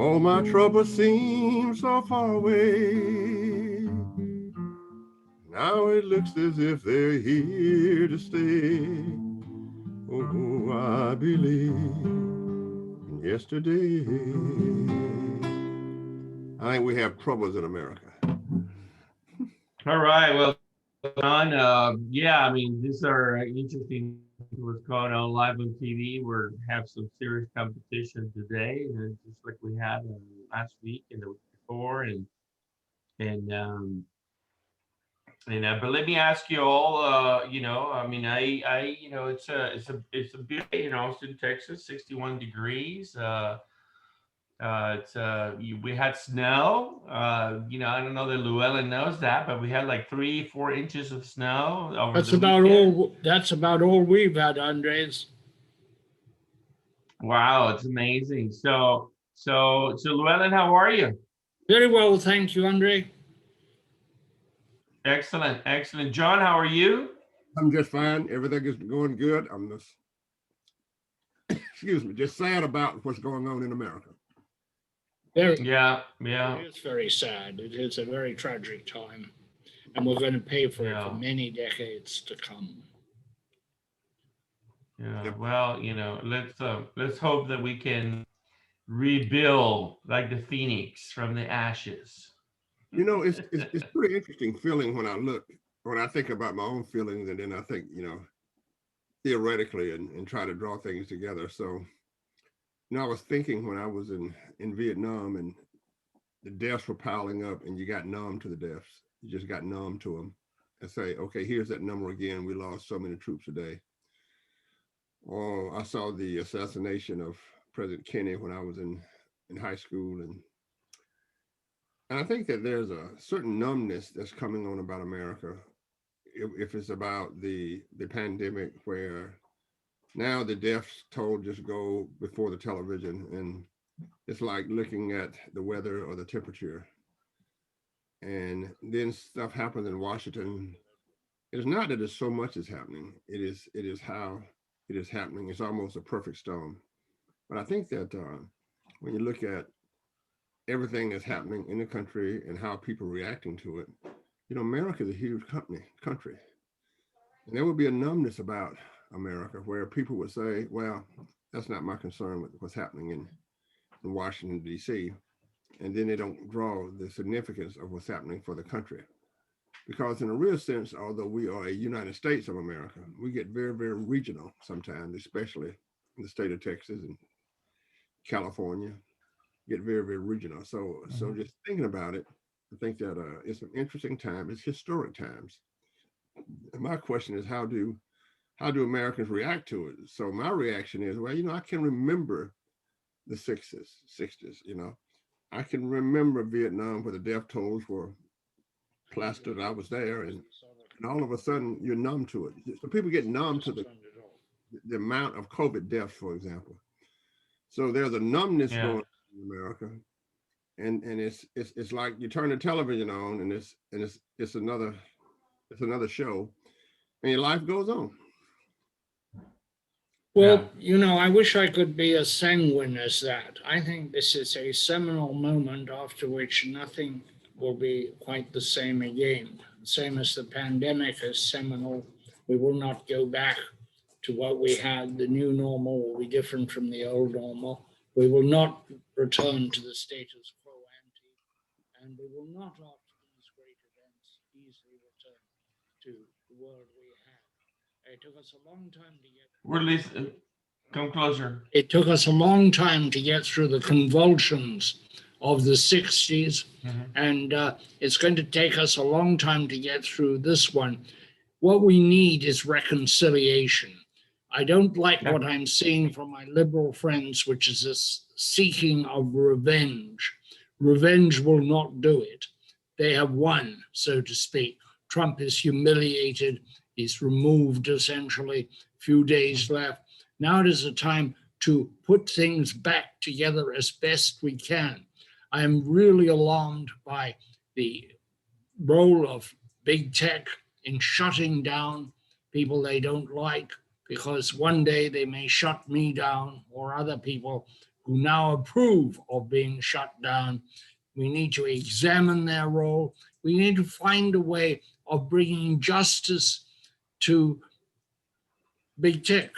All my troubles seem so far away. Now it looks as if they're here to stay. Oh, I believe in yesterday. I think we have troubles in America. All right, well, John, yeah, I mean, these are interesting what's going on live on TV. We have some serious competition today, and just like we had last week and the week before, but let me ask you all, you know, I mean, you know, it's a beautiful day in Austin, Texas, 61 degrees. We had snow. You know, I don't know that Llewelyn knows that, but we had like 3-4 inches of snow over That's the about weekend. all. That's about all we've had, Andres. Wow, it's amazing. So Llewelyn, how are you? Very well, thank you, Andre. Excellent, excellent. John, how are you? I'm just fine. Everything is going good. I'm just, excuse me, just sad about what's going on in America. Yeah. It is very sad. It is a very tragic time, and we're going to pay for it for many decades to come. Yeah. Well, you know, let's hope that we can rebuild like the phoenix from the ashes. You know, it's pretty interesting feeling when I think about my own feelings, and then I think, you know, theoretically and try to draw things together. So, you know, I was thinking when I was in Vietnam and the deaths were piling up and you got numb to the deaths. You just got numb to them and say, okay, here's that number again. We lost so many troops a day. Or I saw the assassination of President Kennedy when I was in high school. And I think that there's a certain numbness that's coming on about America. If it's about the pandemic, where now the deaths toll just go before the television, and it's like looking at the weather or the temperature. And then stuff happens in Washington. It's not that there's so much is happening. It is how it is happening. It's almost a perfect storm. But I think that when you look at everything that's happening in the country and how people are reacting to it, you know, America is a huge country. And there would be a numbness about America where people would say, well, that's not my concern with what's happening in Washington, D.C. And then they don't draw the significance of what's happening for the country. Because in a real sense, although we are a United States of America, we get very, very regional sometimes, especially in the state of Texas and California, get very, very regional. So just thinking about it, I think that it's an interesting time. It's historic times. And my question is, how do Americans react to it? So my reaction is, well, you know, I can remember the 60s, you know. I can remember Vietnam where the death tolls were plastered. I was there, and all of a sudden you're numb to it. So people get numb to the amount of COVID deaths, for example. So there's a numbness going on in America, and it's like you turn the television on, and it's another show, and your life goes on. Well, you know, I wish I could be as sanguine as that. I think this is a seminal moment after which nothing will be quite the same again. Same as the pandemic is seminal. We will not go back to what we had. The new normal will be different from the old normal. We will not return to the status quo ante, and we will not, after these great events, easily return to the world we had. It took us a long time to get. Come closer. It took us a long time to get through the convulsions of the 60s, and it's going to take us a long time to get through this one. What we need is reconciliation. I don't like what I'm seeing from my liberal friends, which is a seeking of revenge. Revenge will not do it. They have won, so to speak. Trump is humiliated. He's removed, essentially. Few days left. Now it is a time to put things back together as best we can. I am really alarmed by the role of big tech in shutting down people they don't like, because one day they may shut me down or other people who now approve of being shut down. We need to examine their role. We need to find a way of bringing justice to big tech.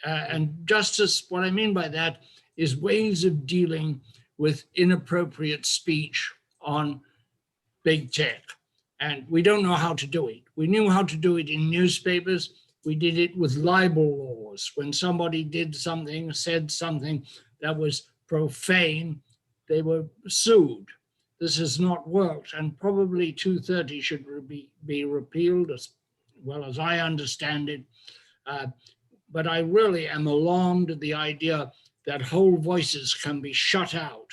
And justice, what I mean by that is ways of dealing with inappropriate speech on big tech. And we don't know how to do it. We knew how to do it in newspapers. We did it with libel laws. When somebody did something, said something that was profane, they were sued. This has not worked, and probably 230 should be repealed, as well as I understand it. But I really am alarmed at the idea that whole voices can be shut out.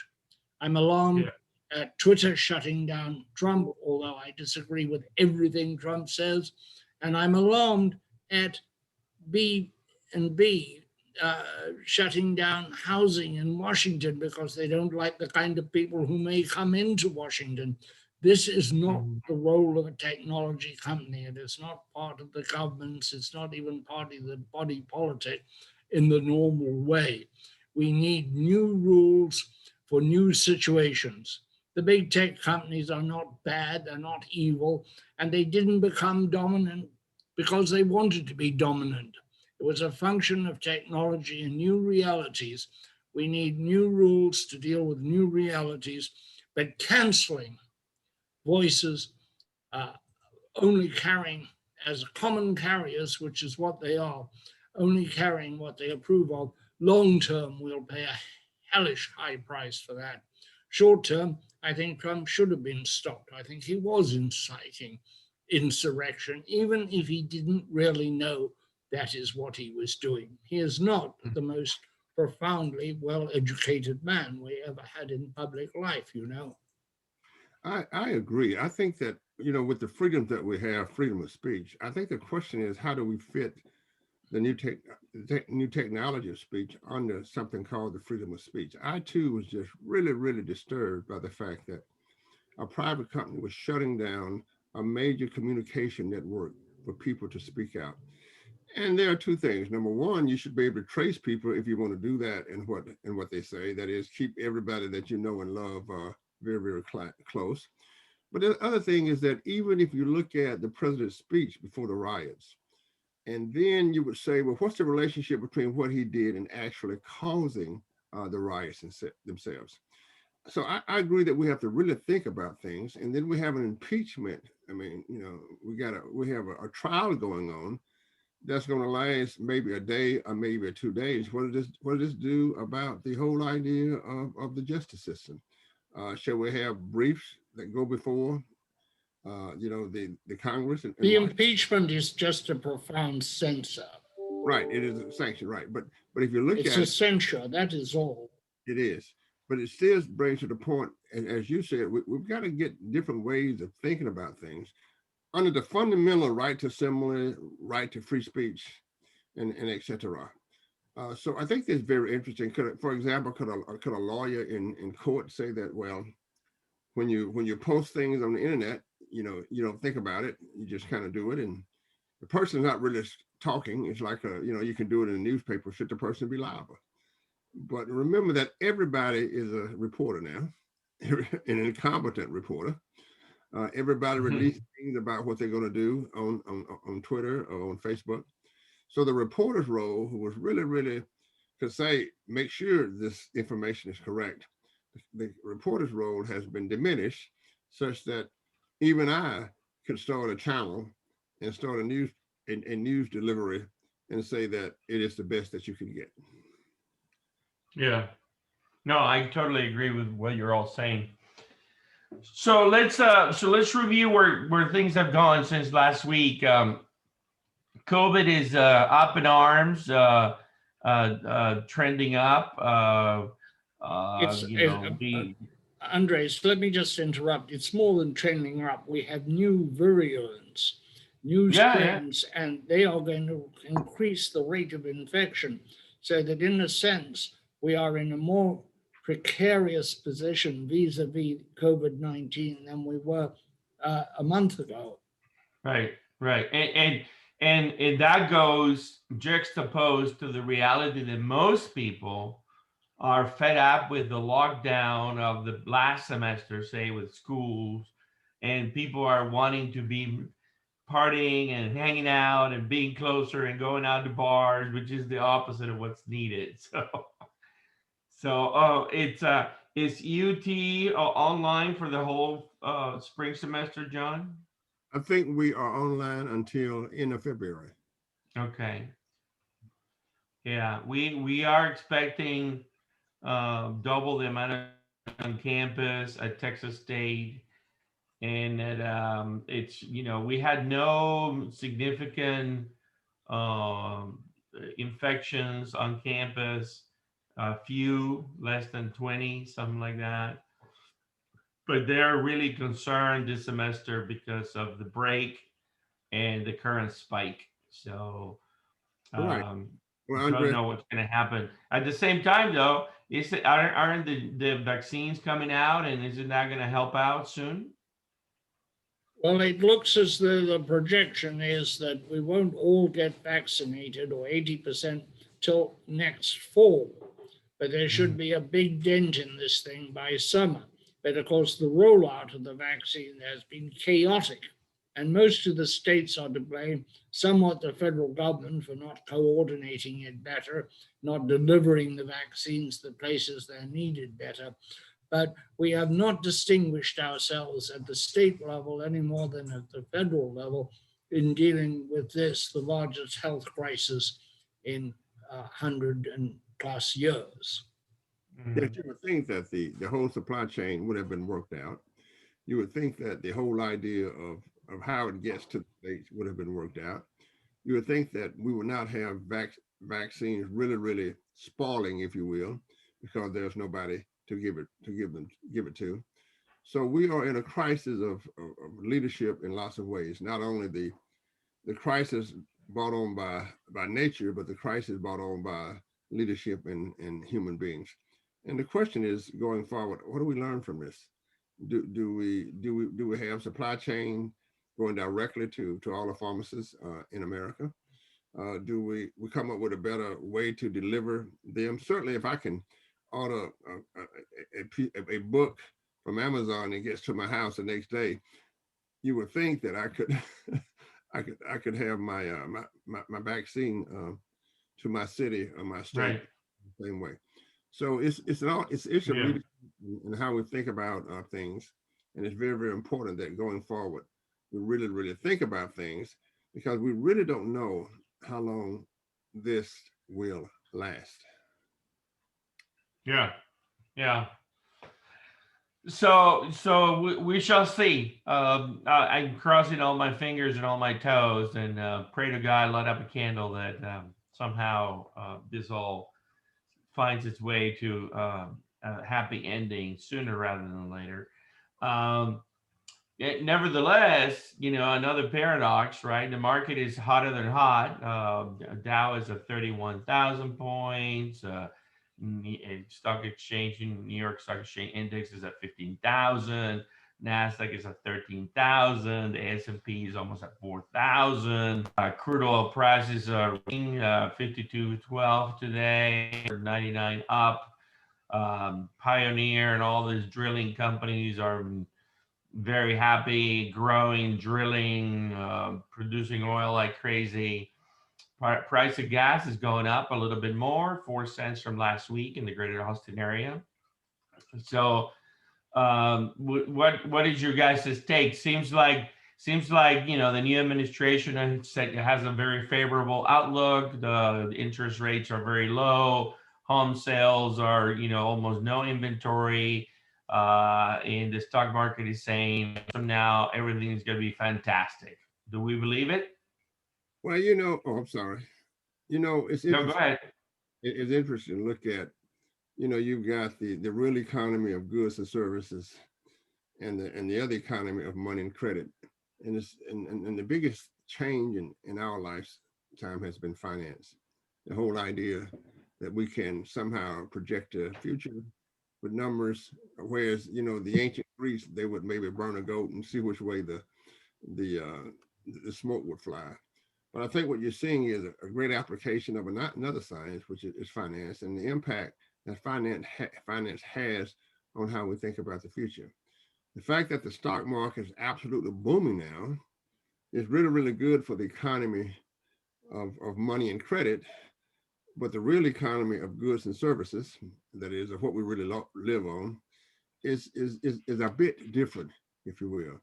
I'm alarmed at Twitter shutting down Trump, although I disagree with everything Trump says. And I'm alarmed at B&B shutting down housing in Washington because they don't like the kind of people who may come into Washington. This is not the role of a technology company. It is not part of the governments. It's not even part of the body politic in the normal way. We need new rules for new situations. The big tech companies are not bad, they're not evil, and they didn't become dominant because they wanted to be dominant. It was a function of technology and new realities. We need new rules to deal with new realities, but canceling voices only carrying as common carriers, which is what they are, only carrying what they approve of. Long term, we'll pay a hellish high price for that. Short term, I think Trump should have been stopped. I think he was inciting insurrection, even if he didn't really know that is what he was doing. He is not the most profoundly well-educated man we ever had in public life, you know. I agree. I think that, you know, with the freedom that we have, freedom of speech, I think the question is, how do we fit the new technology of speech under something called the freedom of speech? I too was just really, really disturbed by the fact that a private company was shutting down a major communication network for people to speak out. And there are two things. Number one, you should be able to trace people if you want to do that and what they say. That is, keep everybody that you know and love very, very close. But the other thing is that even if you look at the president's speech before the riots, and then you would say, well, what's the relationship between what he did and actually causing the riots themselves? So I agree that we have to really think about things. And then we have an impeachment. I mean, you know, we have a trial going on that's going to last maybe a day or maybe 2 days. What does this do about the whole idea of the justice system? Shall we have briefs that go before, you know, the Congress? And the impeachment is just a profound censor. Right, it is a sanction, right? But if you look at it, it's a censure. That is all. It is, but it still brings to the point, and as you said, we've got to get different ways of thinking about things under the fundamental right to assembly, right to free speech, and et cetera. So I think that's very interesting. For example, could a lawyer in court say that, well, when you post things on the internet, you know, you don't think about it, you just kind of do it, and the person's not really talking. It's like you know, you can do it in a newspaper. Should the person be liable? But remember that everybody is a reporter now, an incompetent reporter. Everybody releases things about what they're going to do on Twitter or on Facebook. So the reporter's role, who was really to say, make sure this information is correct, the reporter's role has been diminished such that even I could start a channel and start a news delivery and say that it is the best that you can get. Yeah, no, I totally agree with what you're all saying. So let's review where things have gone since last week. COVID is up in arms, trending up. Andres, let me just interrupt. It's more than trending up. We have new virulence, new strains, and they are going to increase the rate of infection, so that in a sense, we are in a more precarious position vis-a-vis COVID-19 than we were a month ago. Right. And that goes juxtaposed to the reality that most people are fed up with the lockdown of the last semester, say with schools, and people are wanting to be partying and hanging out and being closer and going out to bars, which is the opposite of what's needed. So it's UT online for the whole spring semester, John? I think we are online until end of February. Okay. Yeah, we are expecting double the amount of on campus at Texas State, and that it's, you know, we had no significant infections on campus, a few, less than 20, something like that. But they're really concerned this semester because of the break and the current spike. So Right. Well, don't Andre, know what's going to happen. At the same time, though, aren't the vaccines coming out, and isn't that going to help out soon? Well, it looks as though the projection is that we won't all get vaccinated, or 80%, till next fall. But there should be a big dent in this thing by summer. But of course, the rollout of the vaccine has been chaotic. And most of the states are to blame, somewhat the federal government for not coordinating it better, not delivering the vaccines to the places they're needed better. But we have not distinguished ourselves at the state level any more than at the federal level in dealing with this, the largest health crisis in 100 and plus years. that you would think that the whole supply chain would have been worked out. You would think that the whole idea of how it gets to the states would have been worked out. You would think that we would not have vaccines really spoiling, if you will, because there's nobody to give it to. So we are in a crisis of leadership in lots of ways. Not only the crisis brought on by nature, but the crisis brought on by leadership in human beings. And the question is, going forward, what do we learn from this? Do we have supply chain going directly to all the pharmacists in America? Do we come up with a better way to deliver them? Certainly, if I can order a book from Amazon and it gets to my house the next day, you would think that I could I could have my my vaccine to my city or my state, right, the same way. So it's a leadership in how we think about things, and it's very important that going forward we really think about things, because we really don't know how long this will last. Yeah. So we shall see. I'm crossing all my fingers and all my toes, and pray to God, light up a candle that somehow this all finds its way to a happy ending sooner rather than later. Nevertheless, you know, another paradox, right? The market is hotter than hot. Dow is at 31,000 points. Stock exchange in New York Stock Exchange Index is at 15,000. NASDAQ is at 13,000. The S&P is almost at 4,000. Crude oil prices are 52.12 today, 99 up. Pioneer and all these drilling companies are very happy, growing, drilling, producing oil like crazy. Price of gas is going up a little bit more, 4 cents from last week in the greater Austin area. So what is your guys' take? Seems like, you know, the new administration has a very favorable outlook. The interest rates are very low. Home sales are, you know, almost no inventory. And the stock market is saying from now everything is going to be fantastic. Do we believe it? Well, you know, I'm sorry. You know, it's no, go ahead. It's interesting to look at. You know, you've got the real economy of goods and services, and the other economy of money and credit, and the biggest change in our lifetime has been finance. The whole idea that we can somehow project a future with numbers, whereas, you know, the ancient Greeks, they would maybe burn a goat and see which way the smoke would fly. But I think what you're seeing is a great application of another science, which is finance, and the impact that finance has on how we think about the future. The fact that the stock market is absolutely booming now is really, really good for the economy of money and credit, but the real economy of goods and services, that is, of what we really live on, is a bit different, if you will.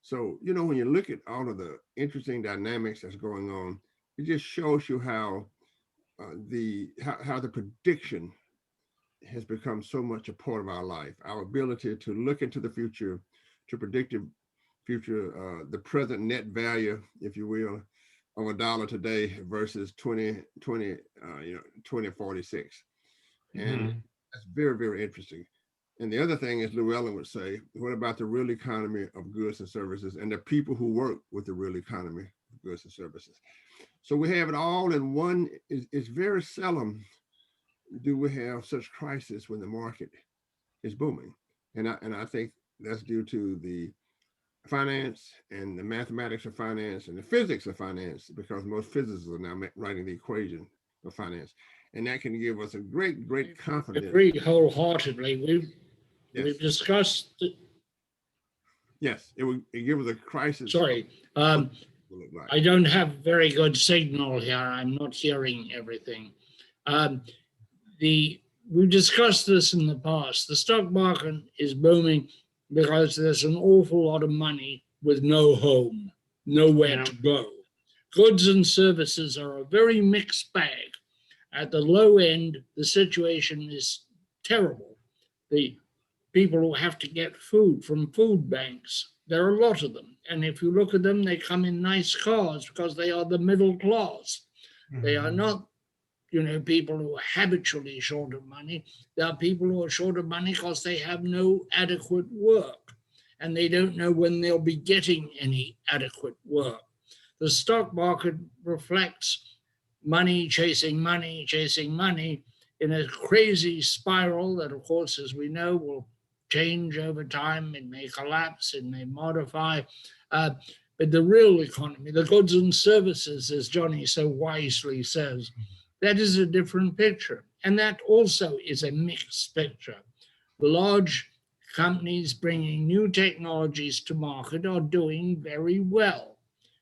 So, when you look at all of the interesting dynamics that's going on, it just shows you how the prediction has become so much a part of our life. Our ability to look into the future, to predict the future, the present net value, if you will, of a dollar today versus 2046. And that's very, very interesting. And the other thing is, Llewelyn would say, what about the real economy of goods and services and the people who work with the real economy of goods and services? So we have it all in one. It's very seldom do we have such crisis when the market is booming. And I think that's due to the finance and the mathematics of finance and the physics of finance, because most physicists are now writing the equation of finance. And that can give us a great, great confidence. Agree wholeheartedly. Yes. We've discussed. Yes, it give us a crisis. Sorry, I don't have very good signal here. I'm not hearing everything. We've discussed this in the past. The stock market is booming because there's an awful lot of money with no home, nowhere to go. Goods and services are a very mixed bag. At the low end, the situation is terrible. The people who have to get food from food banks, there are a lot of them. And if you look at them, they come in nice cars because they are the middle class. They are not, people who are habitually short of money. There are people who are short of money because they have no adequate work and they don't know when they'll be getting any adequate work. The stock market reflects money chasing money in a crazy spiral that, of course, as we know, will change over time. It may collapse, it may modify. But the real economy, the goods and services, as Johnny so wisely says, that is a different picture. And that also is a mixed picture. The large companies bringing new technologies to market are doing very well.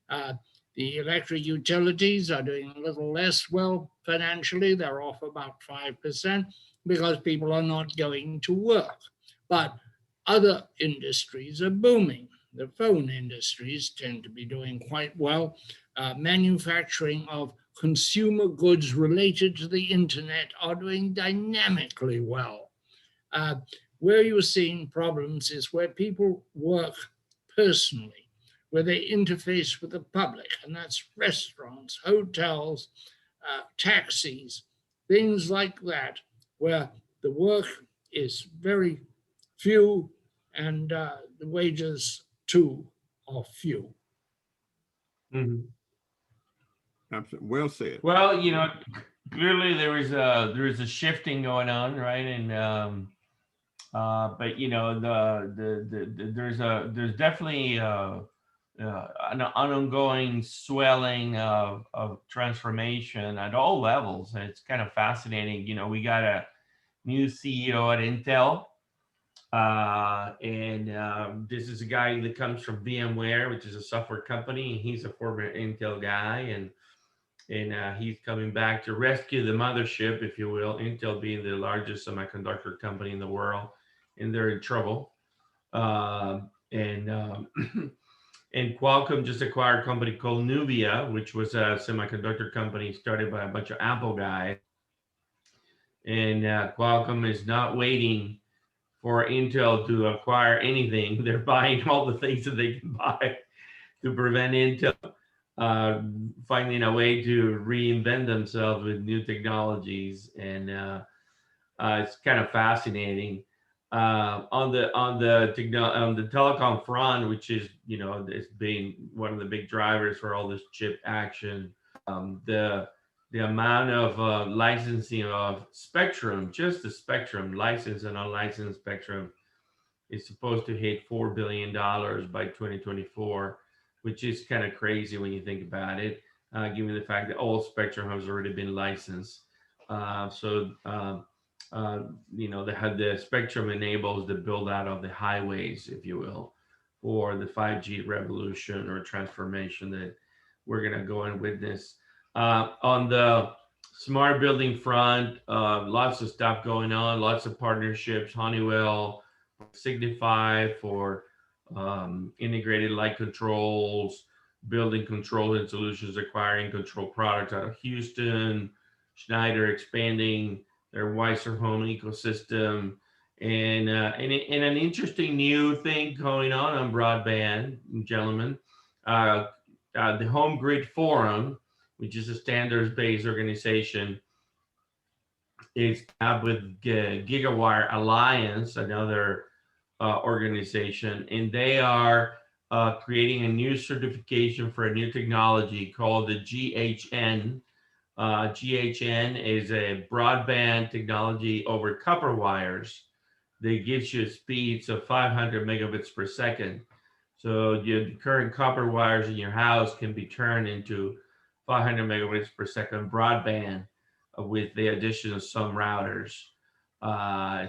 The electric utilities are doing a little less well financially. They're off about 5% because people are not going to work. But other industries are booming. The phone industries tend to be doing quite well. Manufacturing of consumer goods related to the internet are doing dynamically well. Where you're seeing problems is where people work personally, where they interface with the public, and that's restaurants, hotels, taxis, things like that, where the work is very few and the wages too are few. Absolutely. Well said. Well, clearly there is a shifting going on, right? And but there's definitely an ongoing swelling of transformation at all levels. And it's kind of fascinating. We got a new CEO at Intel. And this is a guy that comes from VMware, which is a software company. And he's a former Intel guy. And he's coming back to rescue the mothership, if you will, Intel being the largest semiconductor company in the world. And they're in trouble. And Qualcomm just acquired a company called Nuvia, which was a semiconductor company started by a bunch of Apple guys. And Qualcomm is not waiting for Intel to acquire anything. They're buying all the things that they can buy to prevent Intel finding a way to reinvent themselves with new technologies. And it's kind of fascinating. On the telecom front, which is it's been one of the big drivers for all this chip action, the amount of licensing of spectrum, just the spectrum, licensed and unlicensed spectrum, is supposed to hit $4 billion by 2024, which is kind of crazy when you think about it, given the fact that all spectrum has already been licensed. the spectrum enables the build out of the highways, if you will, for the 5G revolution or transformation that we're going to go and witness. On the smart building front, lots of stuff going on, lots of partnerships, Honeywell, Signify for integrated light controls, building control and solutions, acquiring control products out of Houston, Schneider expanding their Weiser home ecosystem, and an interesting new thing going on broadband, gentlemen. The Home Grid Forum, which is a standards-based organization, is up with GigaWire Alliance, another organization, and they are creating a new certification for a new technology called the GHN. GHN is a broadband technology over copper wires that gives you speeds of 500 megabits per second. So your current copper wires in your house can be turned into 500 megabits per second broadband with the addition of some routers.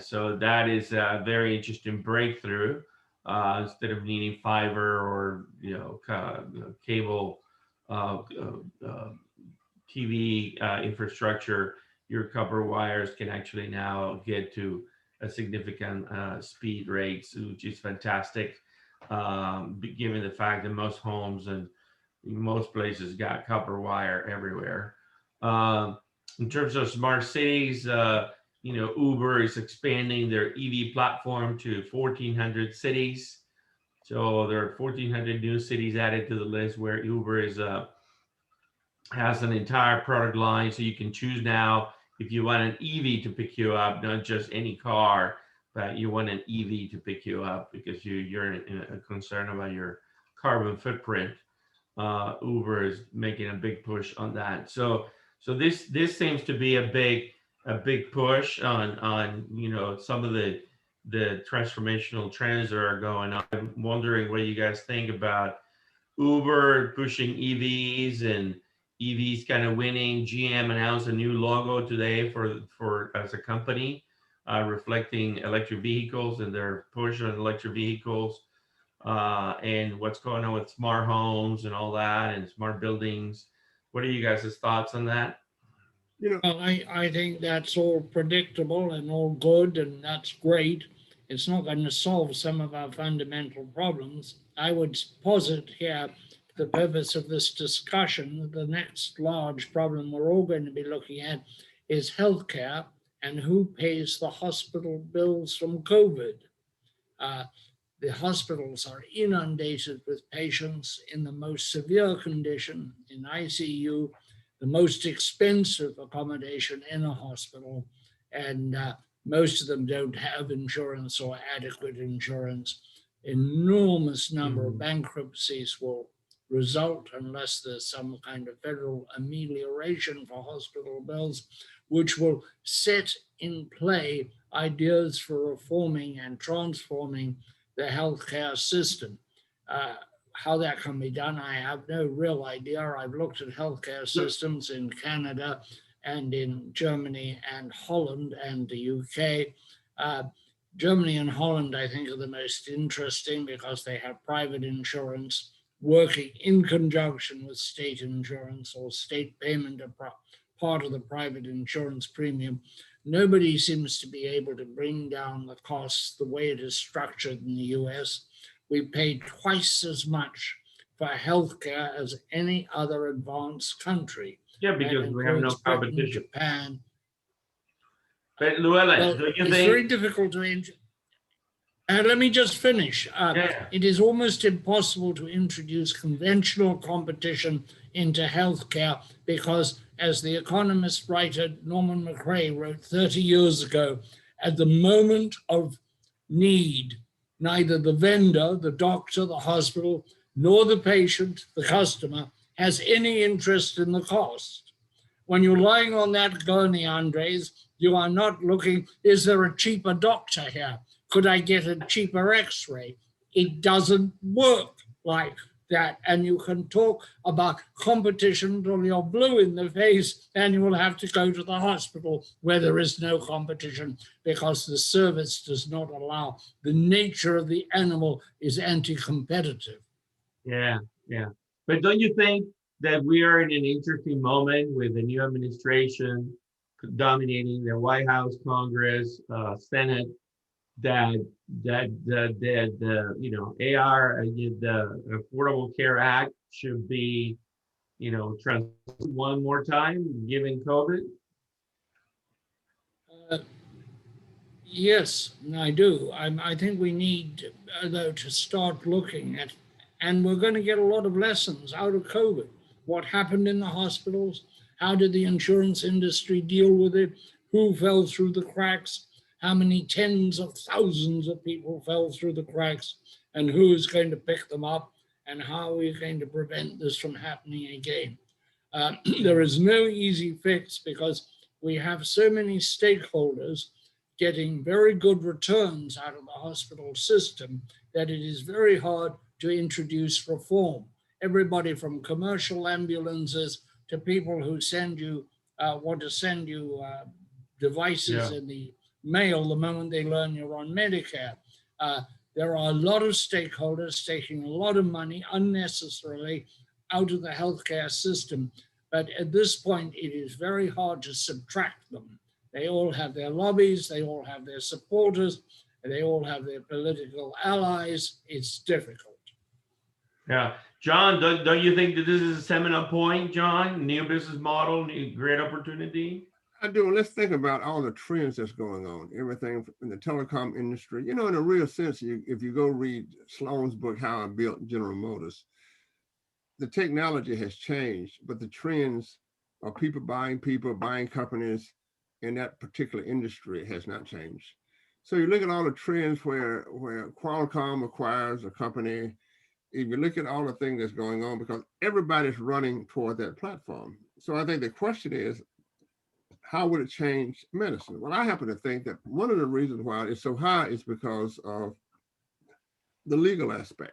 So that is a very interesting breakthrough. Instead of needing fiber or cable TV infrastructure, your copper wires can actually now get to a significant speed rates, which is fantastic, given the fact that most homes and most places got copper wire everywhere. In terms of smart cities, Uber is expanding their EV platform to 1,400 cities. So there are 1,400 new cities added to the list where Uber has an entire product line. So you can choose now if you want an EV to pick you up, not just any car, but you want an EV to pick you up because you're concerned about your carbon footprint. Uber is making a big push on that. So this seems to be a big push on some of the transformational trends that are going on. I'm wondering what you guys think about Uber pushing EVs and EVs kind of winning. GM announced a new logo today for as a company, reflecting electric vehicles and their push on electric vehicles, and what's going on with smart homes and all that, and smart buildings. What are you guys' thoughts on that? Well, I think that's all predictable and all good, and that's great. It's not going to solve some of our fundamental problems. I would posit here, for the purpose of this discussion, that the next large problem we're all going to be looking at is healthcare and who pays the hospital bills from COVID. The hospitals are inundated with patients in the most severe condition in ICU, the most expensive accommodation in a hospital, and most of them don't have insurance or adequate insurance. Enormous number of bankruptcies will result unless there's some kind of federal amelioration for hospital bills, which will set in play ideas for reforming and transforming the healthcare system. How that can be done, I have no real idea. I've looked at healthcare systems in Canada and in Germany and Holland and the UK. Germany and Holland, I think, are the most interesting because they have private insurance working in conjunction with state insurance or state payment of part of the private insurance premium. Nobody seems to be able to bring down the costs the way it is structured in the US. We pay twice as much for healthcare as any other advanced country. Yeah, because we have no competition. Japan. But Llewelyn, do you it's think very difficult to let me just finish. It is almost impossible to introduce conventional competition into healthcare because, as the economist writer Norman McRae wrote 30 years ago, at the moment of need, neither the vendor, the doctor, the hospital, nor the patient, the customer, has any interest in the cost. When you're lying on that gurney, Andres, you are not looking, is there a cheaper doctor here? Could I get a cheaper x-ray? It doesn't work like that, and you can talk about competition until you're blue in the face, and you will have to go to the hospital where there is no competition because the service does not allow. The nature of the animal is anti-competitive. Yeah, yeah. But don't you think that we are in an interesting moment with the new administration dominating the White House, Congress, Senate, that you know, AR, the Affordable Care Act should be, you know, one more time given COVID? Yes, I do. I think we need, though, to start looking at, and we're going to get a lot of lessons out of COVID. What happened in the hospitals? How did the insurance industry deal with it? Who fell through the cracks? How many tens of thousands of people fell through the cracks? And who is going to pick them up? And how are we going to prevent this from happening again? There is no easy fix because we have so many stakeholders getting very good returns out of the hospital system that it is very hard to introduce reform. Everybody from commercial ambulances to people who want to send you devices in the mail the moment they learn you're on Medicare. There are a lot of stakeholders taking a lot of money unnecessarily out of the healthcare system. But at this point, it is very hard to subtract them. They all have their lobbies, they all have their supporters, and they all have their political allies. It's difficult. Yeah. John, don't you think that this is a seminal point, John? New business model, new great opportunity? I do. Let's think about all the trends that's going on. Everything in the telecom industry. You know, in a real sense, if you go read Sloan's book, How I Built General Motors, the technology has changed, but the trends of people buying companies in that particular industry has not changed. So you look at all the trends where Qualcomm acquires a company. If you look at all the things that's going on, because everybody's running toward that platform. So I think the question is, how would it change medicine? Well, I happen to think that one of the reasons why it's so high is because of the legal aspect.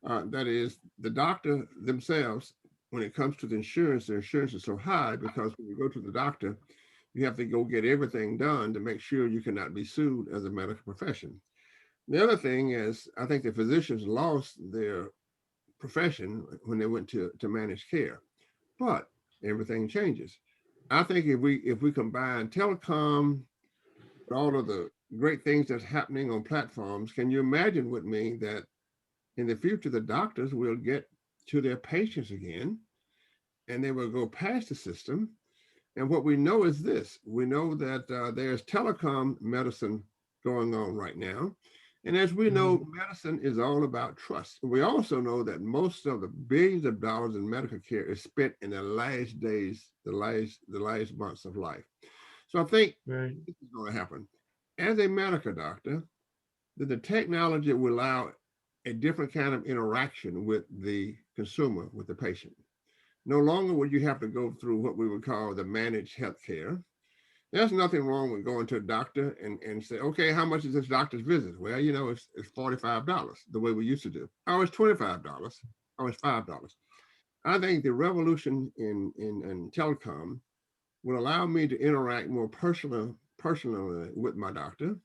That is, the doctor themselves, when it comes to the insurance is so high because when you go to the doctor, you have to go get everything done to make sure you cannot be sued as a medical profession. The other thing is, I think the physicians lost their profession when they went to managed care, but everything changes. I think if we combine telecom with all of the great things that's happening on platforms, can you imagine with me that in the future, the doctors will get to their patients again, and they will go past the system. And what we know is this: we know that there's telecom medicine going on right now. And as we know, medicine is all about trust. We also know that most of the billions of dollars in medical care is spent in the last days, the last months of life. So I think this is going to happen. As a medical doctor, that the technology will allow a different kind of interaction with the consumer, with the patient. No longer would you have to go through what we would call the managed healthcare. There's nothing wrong with going to a doctor and say, okay, how much is this doctor's visit? Well, you know, it's $45, the way we used to do. Oh, it's $25. Oh, it's $5. I think the revolution in telecom will allow me to interact more personally with my doctor.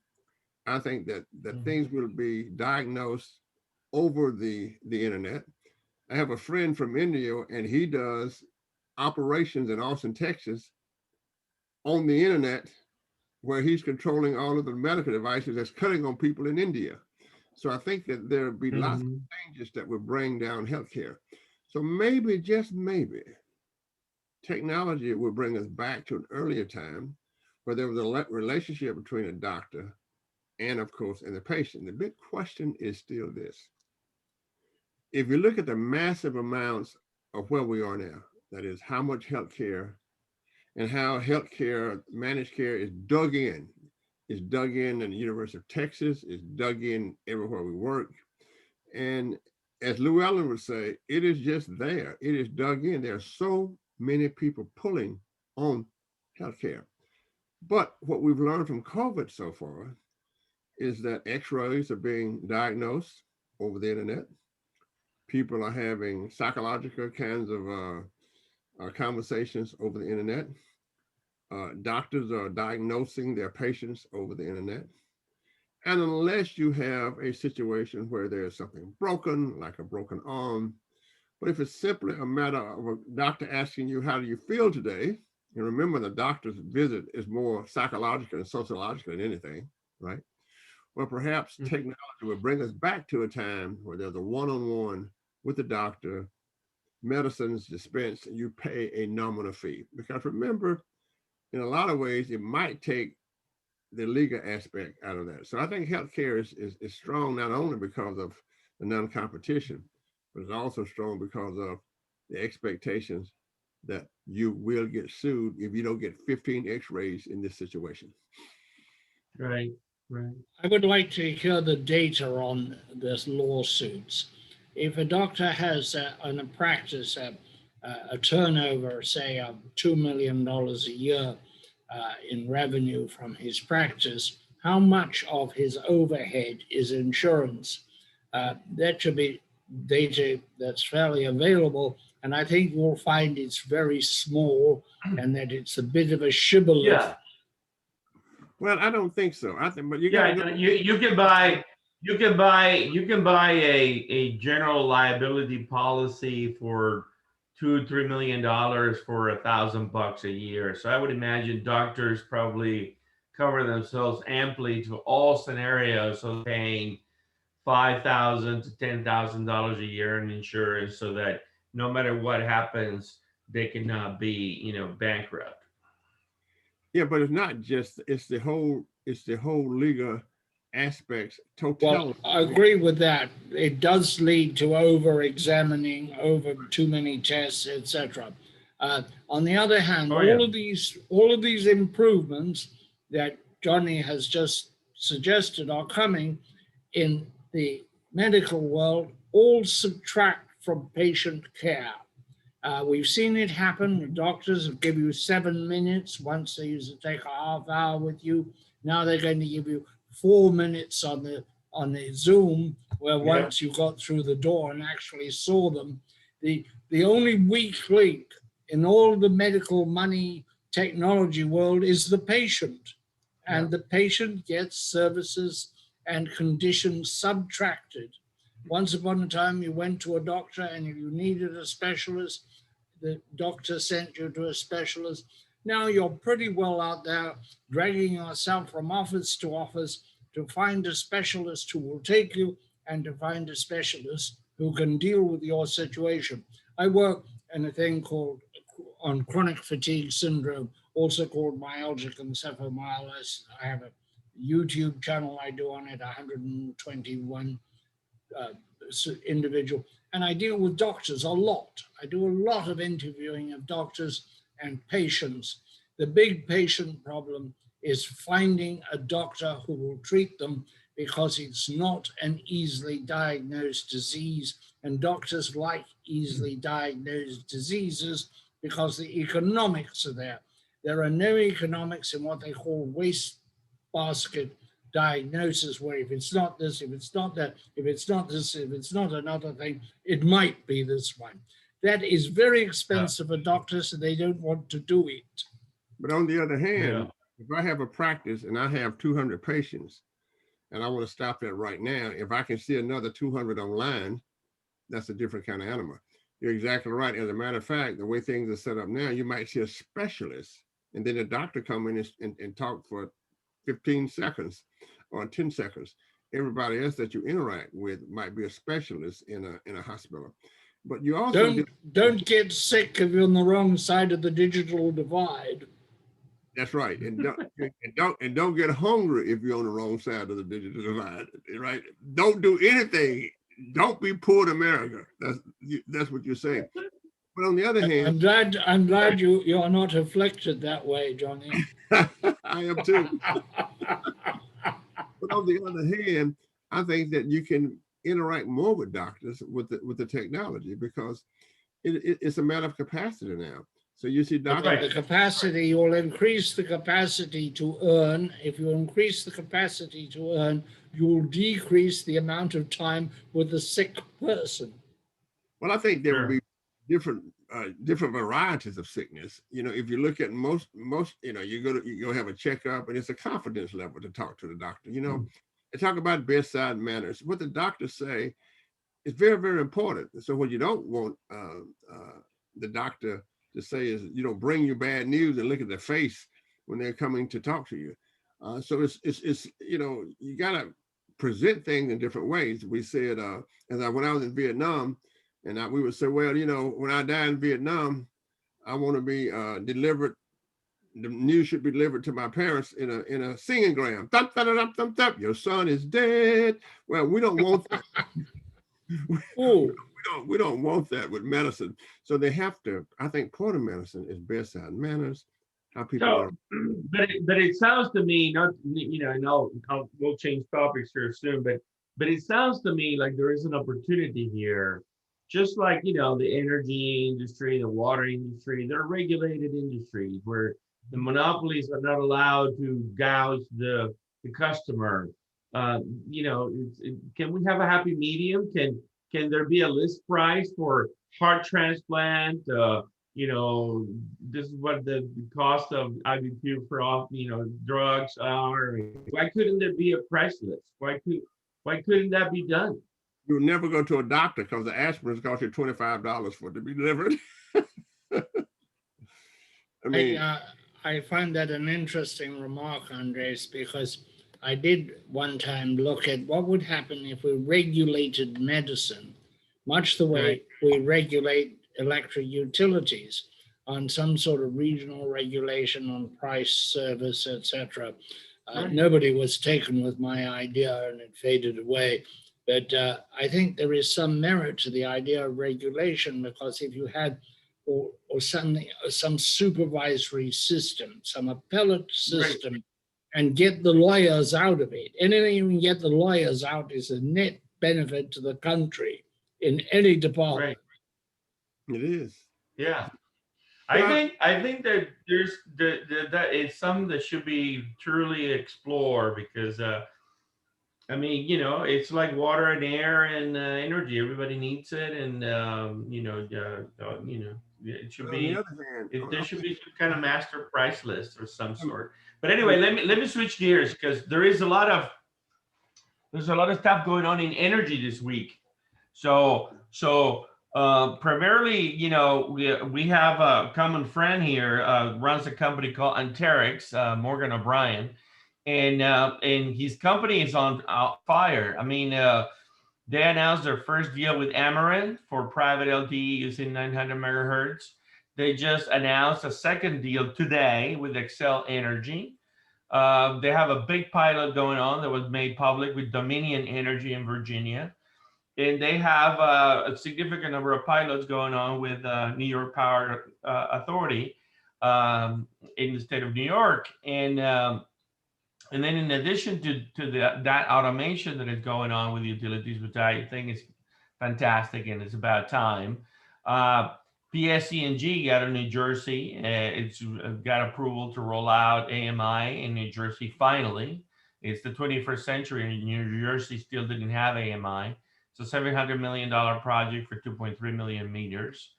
I think that things will be diagnosed over the internet. I have a friend from India, and he does operations in Austin, Texas, on the internet, where he's controlling all of the medical devices that's cutting on people in India. So I think that there'll be lots of changes that will bring down healthcare. So maybe, just maybe, technology will bring us back to an earlier time where there was a relationship between a doctor and, of course, and the patient. The big question is still this: if you look at the massive amounts of where we are now, that is how much healthcare and how healthcare, managed care is dug in. It's dug in the University of Texas, it's dug in everywhere we work. And as Llewelyn would say, it is just there. It is dug in. There are so many people pulling on healthcare. But what we've learned from COVID so far is that x-rays are being diagnosed over the internet. People are having psychological kinds of conversations over the internet. Doctors are diagnosing their patients over the internet. And unless you have a situation where there's something broken, like a broken arm, but if it's simply a matter of a doctor asking you, how do you feel today? And remember, the doctor's visit is more psychological and sociological than anything, right? Well, perhaps technology will bring us back to a time where there's a one-on-one with the doctor, medicines dispensed, and you pay a nominal fee. Because remember, in a lot of ways, it might take the legal aspect out of that. So I think healthcare is strong not only because of the non-competition, but it's also strong because of the expectations that you will get sued if you don't get 15 x-rays in this situation. Right, right. I would like to hear the data on this lawsuits. If a doctor has in a practice a turnover, say, of $2 million a year in revenue from his practice, how much of his overhead is insurance? That should be data that's fairly available, and I think we'll find it's very small and that it's a bit of a shibboleth. Yeah. Well, I don't think so. I think, but you Yeah, got you can buy a general liability policy for $2-3 million for $1,000 a year. So I would imagine doctors probably cover themselves amply to all scenarios, so paying $5,000 to $10,000 a year in insurance, so that no matter what happens, they cannot be, bankrupt. Yeah, but it's not just, it's the whole legal aspects, totality. Well, I agree with that. It does lead to over-examining, over too many tests, etc. On the other hand, all of these improvements that Johnny has just suggested are coming in the medical world, all subtract from patient care. We've seen it happen. The doctors will give you 7 minutes. Once they used to take a half hour with you. Now they're going to give you 4 minutes on the Zoom, where once you got through the door and actually saw them. The only weak link in all the medical money technology world is the patient. And the patient gets services and conditions subtracted. Once upon a time, you went to a doctor, and if you needed a specialist, the doctor sent you to a specialist. Now you're pretty well out there dragging yourself from office to office to find a specialist who will take you and to find a specialist who can deal with your situation. I work in a thing called on chronic fatigue syndrome, also called myalgic encephalomyelitis. I have a YouTube channel I do on it, 121 individual, and I deal with doctors a lot. I do a lot of interviewing of doctors and patients. The big patient problem is finding a doctor who will treat them, because it's not an easily diagnosed disease, and doctors like easily diagnosed diseases because the economics are there. There are no economics in what they call waste basket diagnosis, where if it's not this, if it's not that, if it's not this, if it's not another thing, it might be this one. That is very expensive for doctors, and they don't want to do it. But on the other hand, if I have a practice and I have 200 patients and I want to stop that right now, if I can see another 200 online, that's a different kind of animal. You're exactly right. As a matter of fact, the way things are set up now, you might see a specialist and then a doctor come in and talk for 15 seconds or 10 seconds. Everybody else that you interact with might be a specialist in a hospital. But you also don't get sick if you're on the wrong side of the digital divide. That's right, and don't get hungry if you're on the wrong side of the digital divide. Right? Don't do anything. Don't be poor in America. That's what you're saying. But on the other hand, I'm glad you are not afflicted that way, Johnny. I am too. But on the other hand, I think that you can interact more with doctors with the technology, because it's a matter of capacity now. So you see doctors. The capacity, you will increase the capacity to earn. If you increase the capacity to earn, you will decrease the amount of time with the sick person. Well, I think there Sure. will be different varieties of sickness. If you look at most, you go have a checkup, and it's a confidence level to talk to the doctor. They talk about bedside manners. What the doctors say is very, very important. So what you don't want the doctor to say is, bring you bad news and look at their face when they're coming to talk to you. So it's you gotta present things in different ways. We said, when I was in Vietnam, and we would say, well, when I die in Vietnam, I want to be delivered. The news should be delivered to my parents in a singing gram. Thump, thump, thump, thump, thump. Your son is dead. Well, we don't want that. we don't want that with medicine. So they have to. I think part of medicine is bedside manners. How people. So, but it sounds to me, not no, we'll change topics here soon, but it sounds to me like there is an opportunity here, just like the energy industry, the water industry, they're regulated industries where the monopolies are not allowed to gouge the customer. Can we have a happy medium? Can there be a list price for heart transplant? This is what the cost of ibuprofen for drugs are. Why couldn't there be a price list? Why couldn't that be done? You'll never go to a doctor because the aspirin costs you $25 for it to be delivered. I find that an interesting remark, Andres, because I did one time look at what would happen if we regulated medicine, much the way we regulate electric utilities, on some sort of regional regulation on price, service, etc. Nobody was taken with my idea, and it faded away. But I think there is some merit to the idea of regulation, because if you had or some supervisory system, some appellate system, and get the lawyers out of it. Anything you can get the lawyers out is a net benefit to the country in any department. It is. Yeah. I think that there's that is something that should be truly explored, because it's like water and air and energy. Everybody needs it, and it should be. There should be some kind of master price list or some sort. But anyway, let me switch gears, because there's a lot of stuff going on in energy this week. So primarily, we have a common friend here, runs a company called Anterix, Morgan O'Brien, and his company is on fire. I mean, they announced their first deal with Marion for private LTE using 900 megahertz. They just announced a second deal today with Xcel Energy. They have a big pilot going on that was made public with Dominion Energy in Virginia. And they have a significant number of pilots going on with New York Power Authority in the state of New York. And then in addition to that automation that is going on with utilities, which I think is fantastic and it's about time, PSE&G out of New Jersey, it's got approval to roll out AMI in New Jersey finally. It's the 21st century, and New Jersey still didn't have AMI. It's a $700 million project for 2.3 million meters.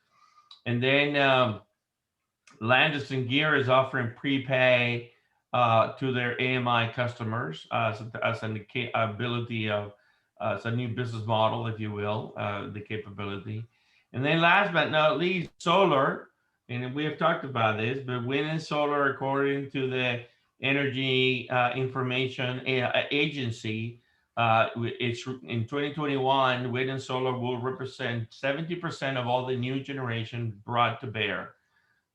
And then Landis+Gyr is offering prepay to their AMI customers as an ability of it's a new business model, if you will, the capability. And then last but not least, solar. And we have talked about this, but wind and solar, according to the Energy Information Agency, it's in 2021, wind and solar will represent 70% of all the new generation brought to bear.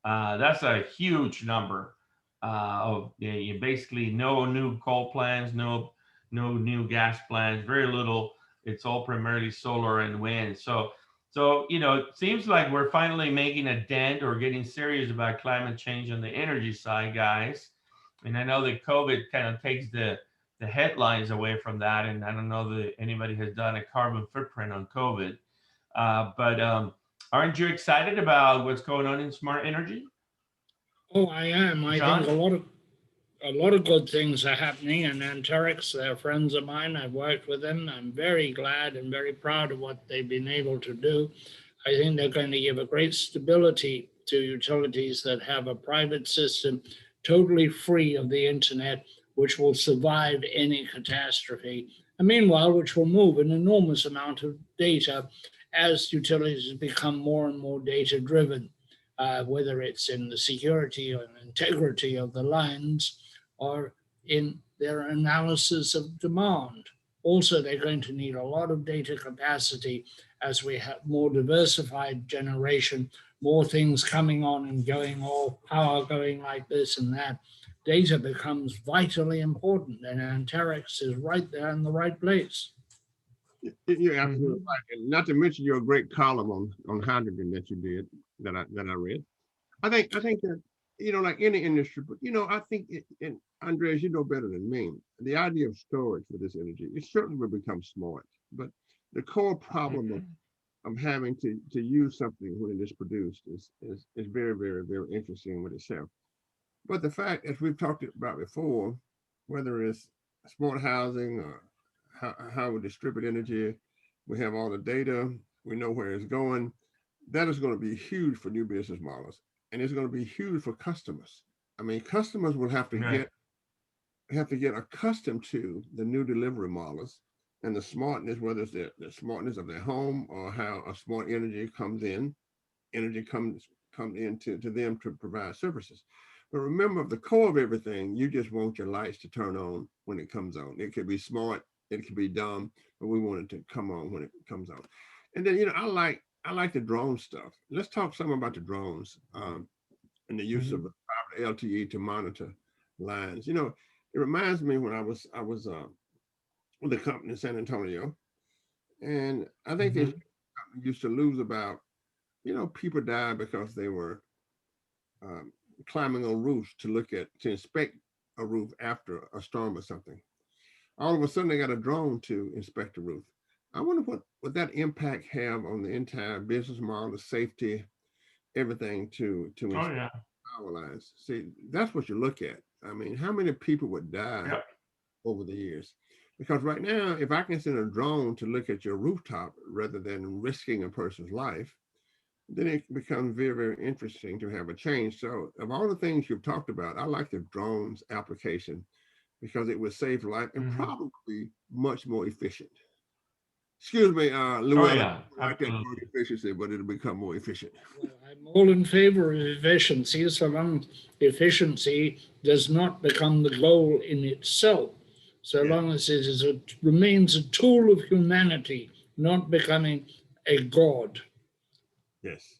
That's a huge number. Of basically no new coal plants, no new gas plants, very little. It's all primarily solar and wind. So it seems like we're finally making a dent or getting serious about climate change on the energy side, guys. And I know that COVID kind of takes the headlines away from that, and I don't know that anybody has done a carbon footprint on COVID. But aren't you excited about what's going on in smart energy? Oh, I am. I think a lot of good things are happening, and Anterix, they're friends of mine. I've worked with them. I'm very glad and very proud of what they've been able to do. I think they're going to give a great stability to utilities that have a private system totally free of the internet, which will survive any catastrophe. And meanwhile, which will move an enormous amount of data as utilities become more and more data driven, whether it's in the security or integrity of the lines or in their analysis of demand. Also, they're going to need a lot of data capacity as we have more diversified generation, more things coming on and going, all power going like this and that. Data becomes vitally important, and Anterix is right there in the right place. You're absolutely right. And not to mention your great column on hydrogen that you did, that I read. I think that, like any industry, but I think and Andres, you know better than me, the idea of storage for this energy, it certainly will become smart. But the core problem of having to use something when it is produced is very, very, very interesting with itself. But the fact, as we've talked about before, whether it's smart housing or how we distribute energy, we have all the data, we know where it's going. That is going to be huge for new business models, and it's going to be huge for customers. I mean, customers will have to get accustomed to the new delivery models and the smartness, whether it's the smartness of their home or how a smart energy comes in to them to provide services. But remember, the core of everything, you just want your lights to turn on when it comes on. It could be smart, it could be dumb, but we want it to come on when it comes on. And then, I like the drone stuff. Let's talk some about the drones and the use of the LTE to monitor lines. It reminds me when I was with a company in San Antonio, and I think they used to lose about, people died because they were climbing on roofs to inspect a roof after a storm or something. All of a sudden, they got a drone to inspect the roof. I wonder what would that impact have on the entire business model, the safety, everything to inspect power lines. See, that's what you look at. I mean, how many people would die over the years? Because right now, if I can send a drone to look at your rooftop rather than risking a person's life, then it becomes very, very interesting to have a change. So of all the things you've talked about, I like the drones application because it would save life and probably much more efficient. Excuse me, Llewelyn, I like that word efficiency, but it'll become more efficient. Well, I'm all in favor of efficiency, so long efficiency does not become the goal in itself, so long as it remains a tool of humanity, not becoming a god. Yes.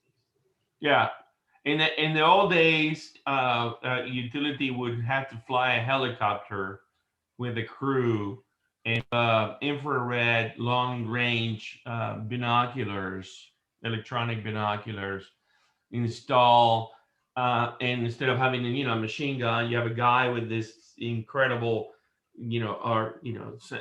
Yeah. In the old days, utility would have to fly a helicopter with a crew and infrared long range binoculars, electronic binoculars, install, and instead of having a machine gun, you have a guy with this incredible,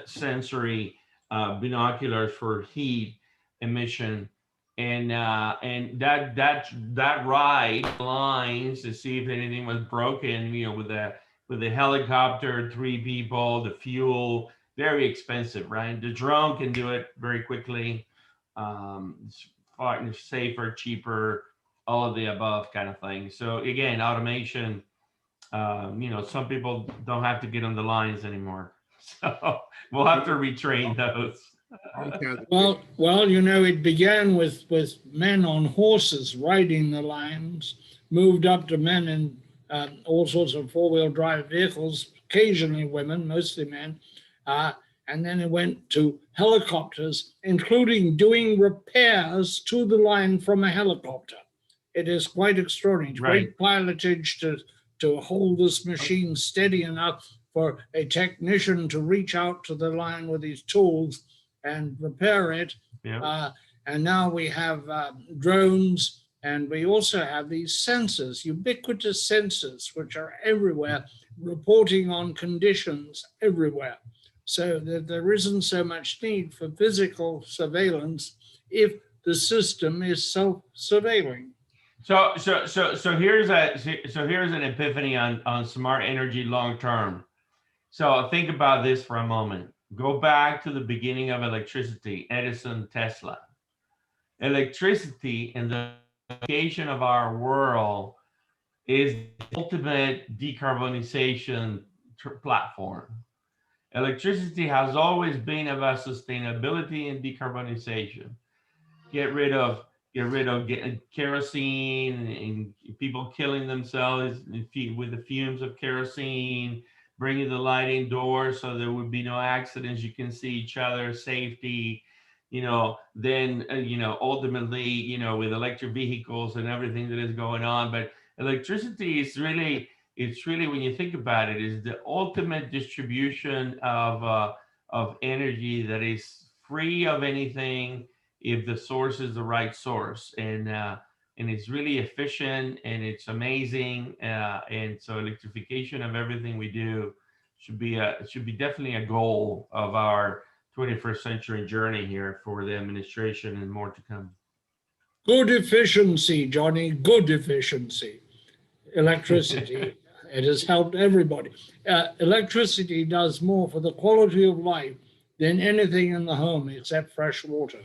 sensory binoculars for heat emission. And that ride lines to see if anything was broken, with the helicopter, 3 people, the fuel, very expensive, right? The drone can do it very quickly. It's far safer, cheaper, all of the above kind of thing. So again, automation, some people don't have to get on the lines anymore. So we'll have to retrain those. Well, it began with men on horses riding the lines, moved up to men in all sorts of four-wheel drive vehicles, occasionally women, mostly men, and then it went to helicopters, including doing repairs to the line from a helicopter. It is quite extraordinary. Great pilotage to hold this machine steady enough for a technician to reach out to the line with his tools and repair it. And now we have drones, and we also have these sensors, ubiquitous sensors, which are everywhere, reporting on conditions everywhere. So that there isn't so much need for physical surveillance if the system is self-surveilling. So here's an epiphany on smart energy long term. So think about this for a moment. Go back to the beginning of electricity, Edison, Tesla. electricity and the location of our world is the ultimate decarbonization platform. Electricity has always been about sustainability and decarbonization. Get rid of kerosene and people killing themselves with the fumes of kerosene, bringing the light indoors so there would be no accidents. You can see each other, safety, then, ultimately, with electric vehicles and everything that is going on. But electricity is really, when you think about it, is the ultimate distribution of energy that is free of anything if the source is the right source, and it's really efficient and it's amazing, and so electrification of everything we do should be definitely a goal of our 21st century journey here for the administration and more to come. Good efficiency, Johnny, good efficiency. Electricity, it has helped everybody. Electricity does more for the quality of life than anything in the home except fresh water.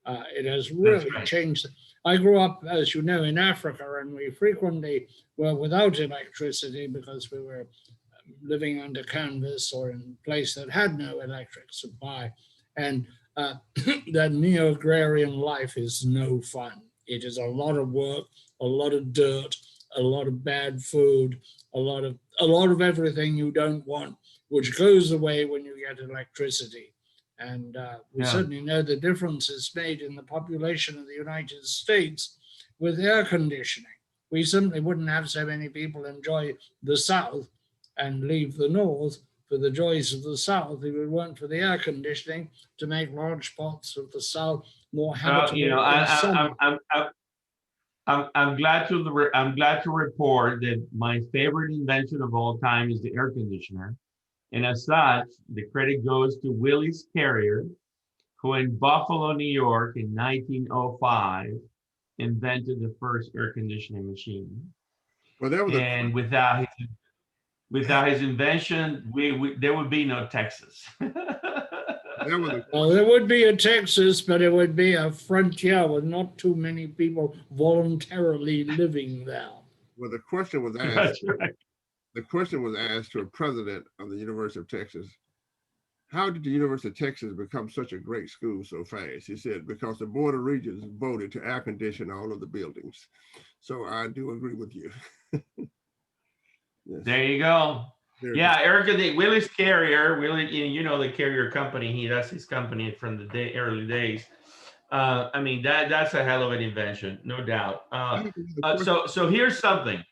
It has really changed. I grew up, as you know, in Africa, and we frequently were without electricity because we were living under canvas or in a place that had no electric supply. And that neo-agrarian life is no fun. It is a lot of work, a lot of dirt, a lot of bad food, a lot of everything you don't want, which goes away when you get electricity. And we certainly know the difference is made in the population of the United States with air conditioning. We simply wouldn't have so many people enjoy the South and leave the North for the joys of the South if it weren't for the air conditioning to make large parts of the South more habitable. I'm glad to report that my favorite invention of all time is the air conditioner. And as such, the credit goes to Willis Carrier, who in Buffalo, New York in 1905 invented the first air conditioning machine. Well, that was and without his invention, there would be no Texas. Well, there would be a Texas, but it would be a frontier with not too many people voluntarily living there. Well, the question was asked. That's right. The question was asked to a president of the University of Texas, how did the University of Texas become such a great school so fast? He said, because the Board of Regents voted to air condition all of the buildings. So I do agree with you. Yes. There you go. Erica, Willis Carrier, the Carrier company, that's his company from the early days. I mean, that's a hell of an invention, no doubt. So here's something.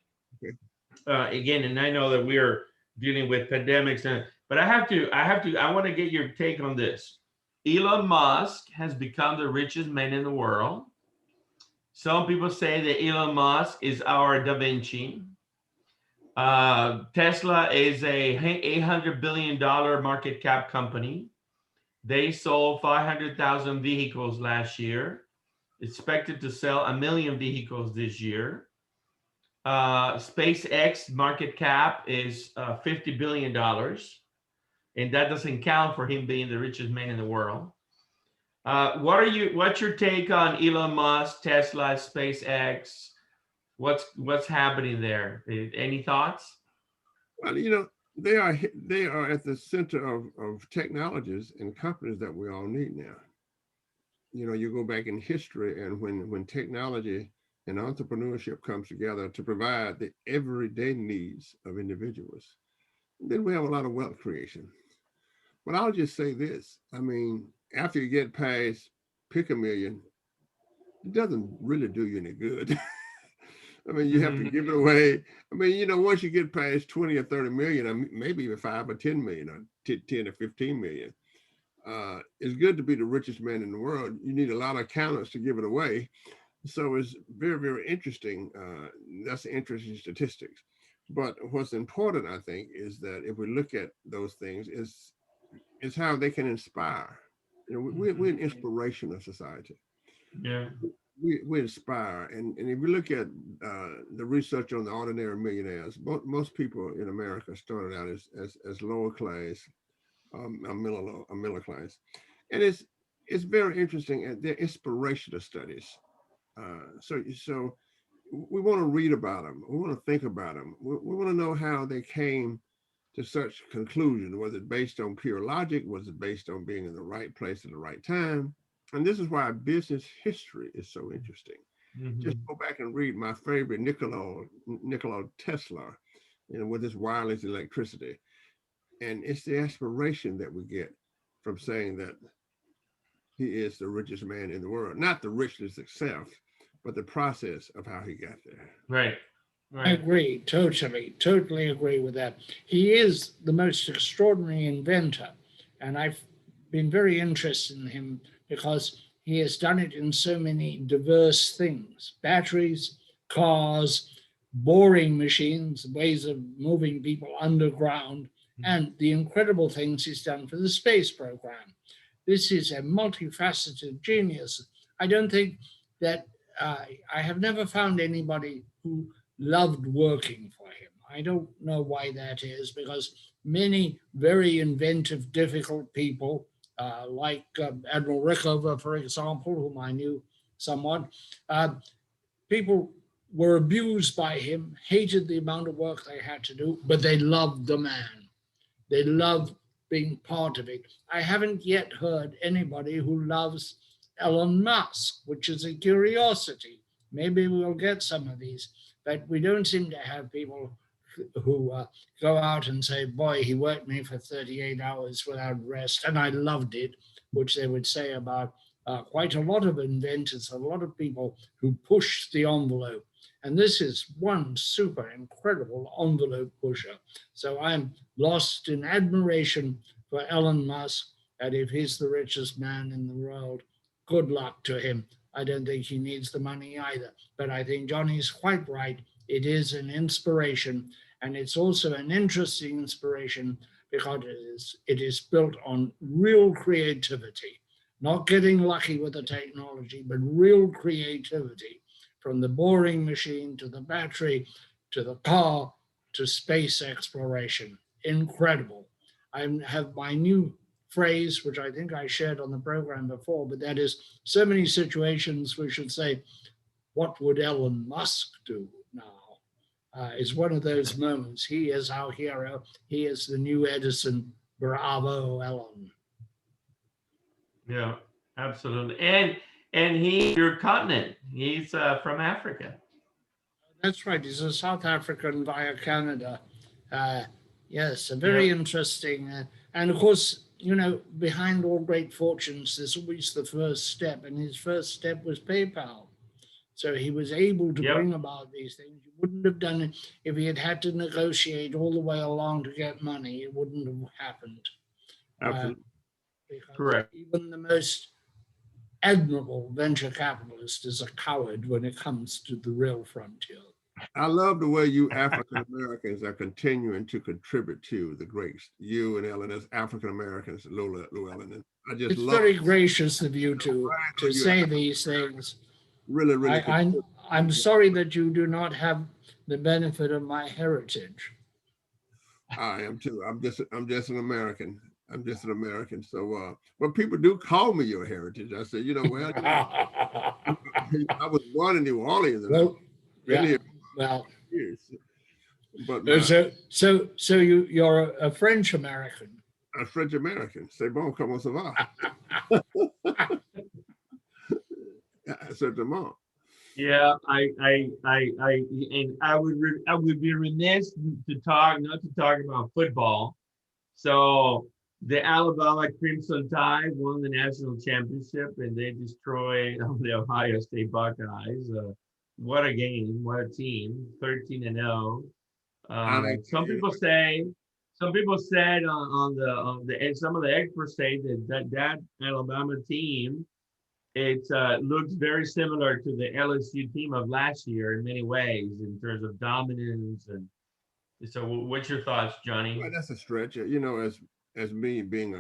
Again, and I know that we are dealing with pandemics, but I want to get your take on this. Elon Musk has become the richest man in the world. Some people say that Elon Musk is our Da Vinci. Tesla is a $800 billion market cap company. They sold 500,000 vehicles last year, expected to sell 1 million vehicles this year. SpaceX market cap is $50 billion. And that doesn't count for him being the richest man in the world. What's your take on Elon Musk, Tesla, SpaceX? What's happening there? Any thoughts? Well, they are at the center of technologies and companies that we all need now. You go back in history, and when technology and entrepreneurship comes together to provide the everyday needs of individuals, then we have a lot of wealth creation. But I'll just say this. I mean, after you get past pick a million, it doesn't really do you any good. I mean, you have to give it away. I mean, once you get past 20 or 30 million, maybe even 5 or 10 million, or 10 or 15 million, it's good to be the richest man in the world. You need a lot of accountants to give it away. So it's very, very interesting. That's interesting statistics. But what's important, I think, is that if we look at those things, is how they can inspire. We're an inspirational society. Yeah. We inspire. And if we look at the research on the ordinary millionaires, most people in America started out as lower class, a middle class. And it's very interesting. And they're inspirational studies. So we want to read about them. We want to think about them. We want to know how they came to such conclusion. Was it based on pure logic? Was it based on being in the right place at the right time? And this is why business history is so interesting. Just go back and read my favorite Nikola Tesla, with his wireless electricity. And it's the aspiration that we get from saying that he is the richest man in the world, not the richness itself, but the process of how he got there. Right. I agree, totally agree with that. He is the most extraordinary inventor, and I've been very interested in him because he has done it in so many diverse things: batteries, cars, boring machines, ways of moving people underground, and the incredible things he's done for the space program. This is a multifaceted genius. I don't think that I have never found anybody who loved working for him. I don't know why that is, because many very inventive, difficult people, like Admiral Rickover, for example, whom I knew somewhat, people were abused by him, hated the amount of work they had to do, but they loved the man. They loved being part of it. I haven't yet heard anybody who loves Elon Musk, which is a curiosity. Maybe we'll get some of these, but we don't seem to have people who go out and say, boy, he worked me for 38 hours without rest, and I loved it, which they would say about quite a lot of inventors, a lot of people who push the envelope. And this is one super incredible envelope pusher. So I'm lost in admiration for Elon Musk, and if he's the richest man in the world, good luck to him. I don't think he needs the money either. But I think Johnny's quite right. It is an inspiration, and it's also an interesting inspiration because it is built on real creativity, not getting lucky with the technology, but real creativity, from the boring machine to the battery to the car to space exploration. Incredible. I have my new phrase, which I think I shared on the program before, but that is, so many situations we should say, what would Elon Musk do now? Is one of those moments. He is our hero. He is the new Edison. Bravo, Elon. Yeah, absolutely. And your continent. He's from Africa. That's right. He's a South African via Canada. Yes, a very interesting. And of course, behind all great fortunes, there's always the first step. And his first step was PayPal. So he was able to bring about these things. He wouldn't have done it if he had had to negotiate all the way along to get money. It wouldn't have happened. Absolutely. Correct. Even the most admirable venture capitalist is a coward when it comes to the real frontier. I love the way you African Americans are continuing to contribute to the greats. You and Ellen as African Americans, Llewelyn. I just it's love very gracious of you to say these things. Really. I'm sorry that you do not have the benefit of my heritage. I am too. I'm just an American. I'm just an American. So, but people do call me your heritage. I say, I was born in New Orleans. Years. But so you're a French American. A French American. C'est bon, comment ça va? Certainement. Yeah, and I would be remiss not to talk about football. So the Alabama Crimson Tide won the national championship, and they destroyed the Ohio State Buckeyes. What a game! What a team! 13-0. Some people said on the some of the experts say that Alabama team, it looks very similar to the LSU team of last year in many ways in terms of dominance. And so what's your thoughts, Johnny? Well, that's a stretch. As me being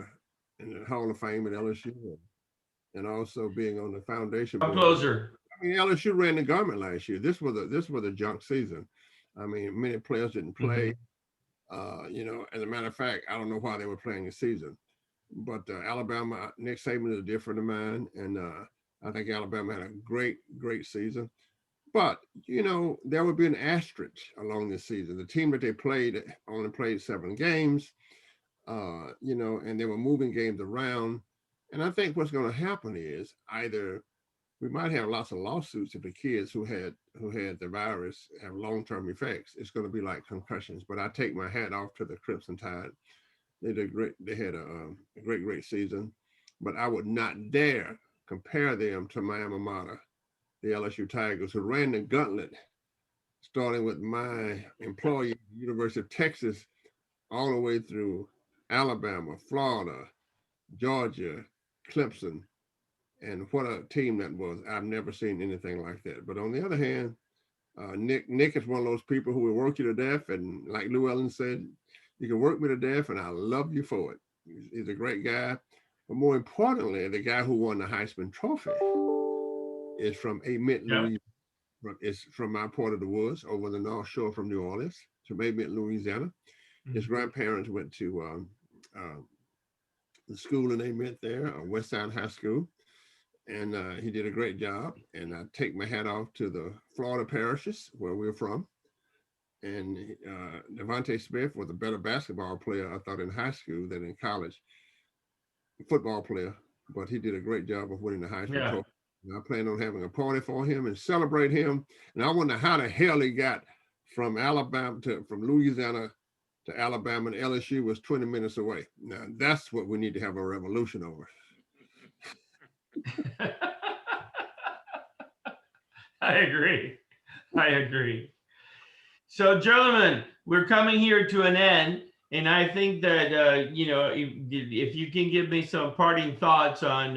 in the Hall of Fame at LSU and also being on the foundation board. Closer. I mean, LSU ran the garment last year. This was a junk season. I mean, many players didn't play. As a matter of fact, I don't know why they were playing the season. but Alabama, Nick Saban is different than mine, and I think Alabama had a great season. But there would be an asterisk along this season. The team that they played only played 7 games, and they were moving games around. And I think what's going to happen is either we might have lots of lawsuits if the kids who had the virus have long-term effects. It's going to be like concussions. But I take my hat off to the Crimson Tide. They did great. They had a great season. But I would not dare compare them to my alma mater, the LSU Tigers, who ran the gauntlet, starting with my employee, University of Texas, all the way through Alabama, Florida, Georgia, Clemson, and what a team that was. I've never seen anything like that. But on the other hand, Nick is one of those people who will work you to death. And like Llewelyn said, you can work me to death and I love you for it. He's a great guy. But more importantly, the guy who won the Heisman Trophy is from Amite, Louisiana. It's from my part of the woods over the North Shore from New Orleans, from Amite, Louisiana. Mm-hmm. His grandparents went to the school in Amite there, Westside High School. And he did a great job. And I take my hat off to the Florida parishes where we're from. And Devontae Smith was a better basketball player, I thought, in high school than in college. Football player, but he did a great job of winning the Heisman Trophy. And I plan on having a party for him and celebrate him. And I wonder how the hell he got from Louisiana to Alabama, and LSU was 20 minutes away. Now that's what we need to have a revolution over. I agree. So, gentlemen, we're coming here to an end, and I think that if you can give me some parting thoughts on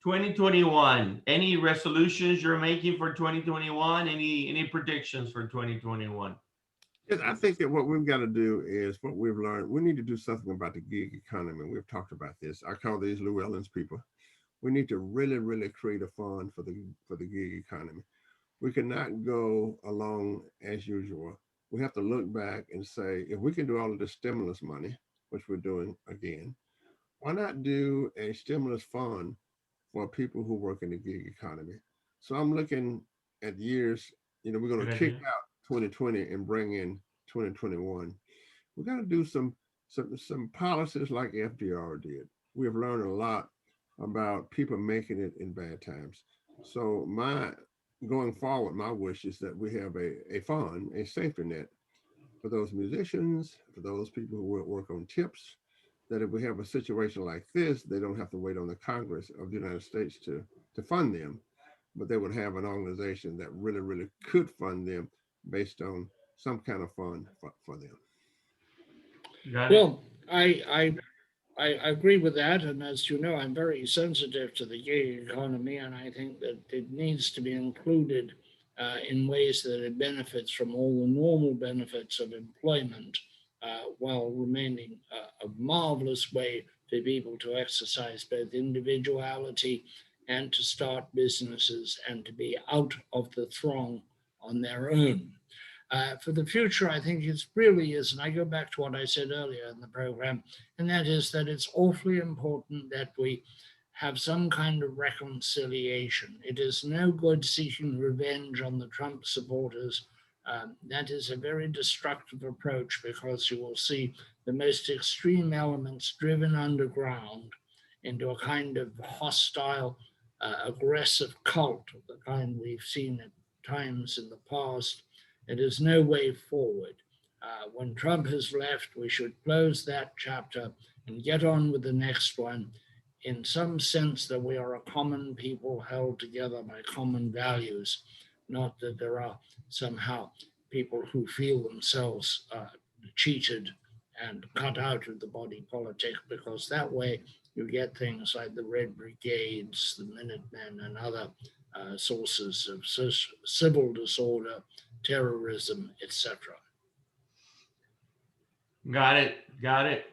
2021, any resolutions you're making for 2021, any predictions for 2021? Yes, I think that what we've got to do is what we've learned. We need to do something about the gig economy. We've talked about this. I call these Llewellyn's people. We need to really create a fund for the gig economy. We cannot go along as usual. We have to look back and say, if we can do all of the stimulus money, which we're doing again, why not do a stimulus fund for people who work in the gig economy? So I'm looking at years, we're going to kick out 2020 and bring in 2021. We got to do some policies like FDR did. We have learned a lot about people making it in bad times. So going forward, my wish is that we have a fund, a safety net for those musicians, for those people who work on tips, that if we have a situation like this, they don't have to wait on the Congress of the United States to fund them, but they would have an organization that really could fund them based on some kind of fund for them. Well, I agree with that. And as you know, I'm very sensitive to the gig economy, and I think that it needs to be included in ways that it benefits from all the normal benefits of employment, while remaining a marvelous way for people to exercise both individuality and to start businesses and to be out of the throng on their own. For the future, I think it really is, and I go back to what I said earlier in the program, and that is that it's awfully important that we have some kind of reconciliation. It is no good seeking revenge on the Trump supporters. That is a very destructive approach, because you will see the most extreme elements driven underground into a kind of hostile, aggressive cult of the kind we've seen at times in the past. It is no way forward. When Trump has left, we should close that chapter and get on with the next one, in some sense that we are a common people held together by common values, not that there are somehow people who feel themselves cheated and cut out of the body politic, because that way you get things like the Red Brigades, the Minutemen, and other sources of civil disorder, terrorism, etc. Got it.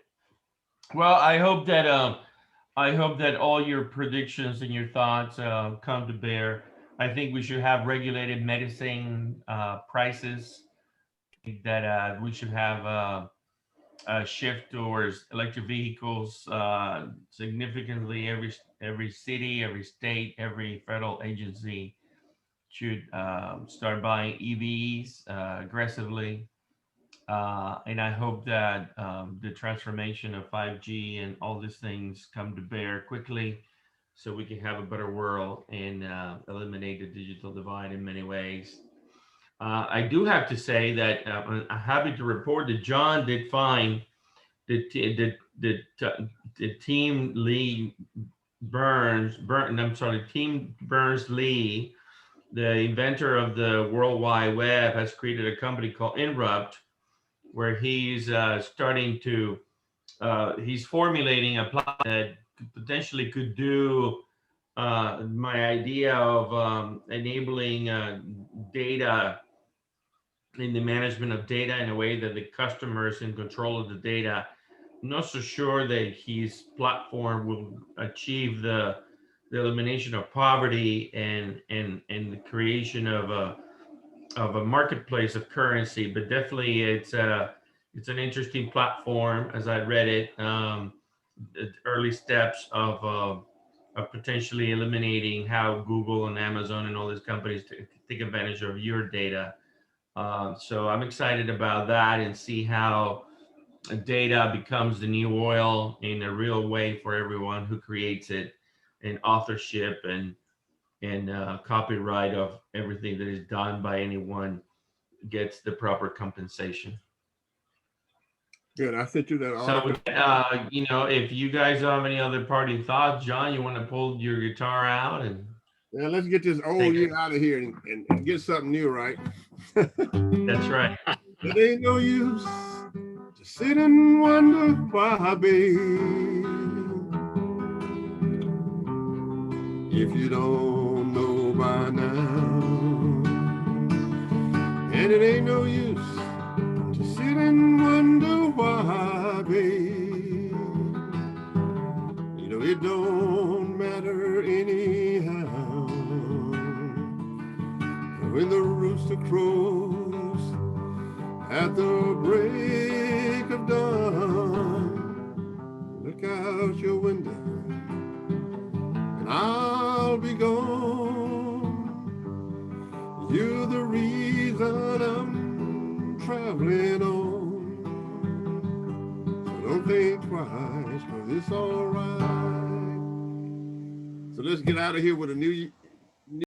Well, I hope that all your predictions and your thoughts come to bear. I think we should have regulated medicine prices. That we should have shift towards electric vehicles significantly. Every city, every state, every federal agency should start buying EVs aggressively. And I hope that the transformation of 5G and all these things come to bear quickly so we can have a better world and eliminate the digital divide in many ways. I do have to say that I'm happy to report that John did find the team Lee Team Berners-Lee, the inventor of the World Wide Web, has created a company called Inrupt, where he's starting to he's formulating a plan that potentially could do my idea of enabling data in the management of data in a way that the customer is in control of the data. I'm not so sure that his platform will achieve the elimination of poverty and the creation of a marketplace of currency, but definitely it's an interesting platform as I read it. The early steps of potentially eliminating how Google and Amazon and all these companies take advantage of your data. So I'm excited about that and see how data becomes the new oil in a real way for everyone who creates it, and authorship and copyright of everything that is done by anyone gets the proper compensation. Good. I sent you that So, article. if you guys have any other parting thoughts, John, you want to pull your guitar out and Yeah, let's get this old year out of here and get something new, right? That's right. It ain't no use to sit and wonder why, babe, if you don't know by now. And it ain't no use to sit and wonder why, babe. You know, it don't matter anyhow. When the rooster crows at the break of dawn, look out your window and I'll be gone. You're the reason I'm traveling on. So don't think twice, 'cause it's all right. So let's get out of here with a new